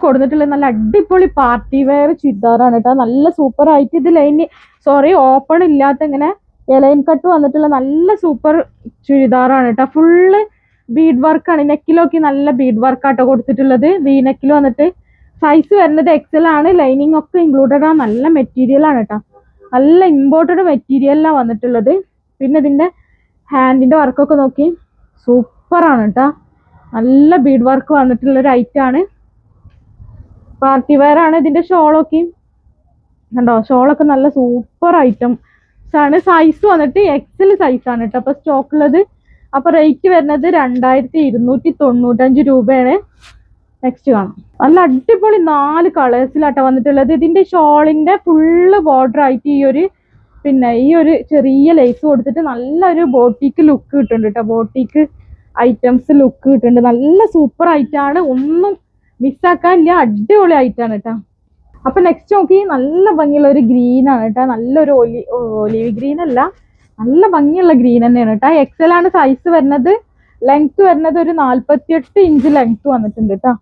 കൊടുത്തിട്ടുള്ളത് നല്ല അടിപൊളി പാർട്ടി വെയർ ചുരിദാറാണ് കേട്ടോ. നല്ല സൂപ്പർ ആയിട്ട് ഇത് ഓപ്പൺ ഇല്ലാത്ത ഇങ്ങനെ ലൈൻ കട്ട് വന്നിട്ടുള്ള നല്ല സൂപ്പർ ചുരിദാറാണ് കേട്ടോ. ഫുള്ള് ബീഡ് വർക്കാണ്. നെക്കിലൊക്കെ നല്ല ബീഡ് വർക്കാട്ടോ കൊടുത്തിട്ടുള്ളത്. വി നെക്കിൽ വന്നിട്ട് സൈസ് വരുന്നത് എക്സൽ ആണ്. ലൈനിങ് ഒക്കെ ഇൻക്ലൂഡഡ് ആണ്. നല്ല മെറ്റീരിയൽ ആണ് കേട്ടോ. നല്ല ഇമ്പോർട്ടഡ് മെറ്റീരിയലാണ് വന്നിട്ടുള്ളത്. പിന്നെ ഇതിന്റെ ഹാൻഡിന്റെ വർക്കൊക്കെ നോക്കി സൂപ്പറാണ് കേട്ടോ. നല്ല ബീഡ് വർക്ക് വന്നിട്ടുള്ള ഒരു ഐറ്റം ആണ്. പാർട്ടി വെയർ ആണ്. ഇതിന്റെ ഷോളൊക്കെ കണ്ടോ, ഷോളൊക്കെ നല്ല സൂപ്പർ ഐറ്റംസ് ആണ്. സൈസ് വന്നിട്ട് എക്സൽ സൈസ് ആണ് കേട്ടോ അപ്പൊ സ്റ്റോക്ക് ഉള്ളത്. അപ്പൊ റേറ്റ് വരുന്നത് 2295 രൂപയാണ്. നെക്സ്റ്റ് കാണാം. നല്ല അടിപൊളി 4 കളേഴ്സിലാട്ടോ വന്നിട്ടുള്ളത്. ഇതിന്റെ ഷോളിന്റെ ഫുള്ള് ബോർഡർ ആയിട്ട് ഈ ഒരു ചെറിയ ലേസ് കൊടുത്തിട്ട് നല്ലൊരു ബോട്ടിക്ക് ലുക്ക് കിട്ടുന്നുണ്ട് കേട്ടോ. ബോട്ടിക്ക് ഐറ്റംസ് ലുക്ക് കിട്ടുന്നുണ്ട്. നല്ല സൂപ്പർ ഐറ്റാണ്. ഒന്നും മിസ്സാക്കാനില്ല. അടിപൊളി ഐറ്റാണ് കേട്ടോ. അപ്പൊ നെക്സ്റ്റ് നോക്കി, നല്ല ഭംഗിയുള്ള ഒരു ഗ്രീൻ ആണ് കേട്ടോ. നല്ലൊരു ഒലിവ് ഗ്രീൻ അല്ല, നല്ല ഭംഗിയുള്ള ഗ്രീൻ തന്നെയാണ് കേട്ടോ. എക്സൽ ആണ് സൈസ് വരുന്നത്. ലെങ്ത് വരുന്നത് ഒരു 48 ഇഞ്ച് ലെങ്ത് വന്നിട്ടുണ്ട് കേട്ടോ.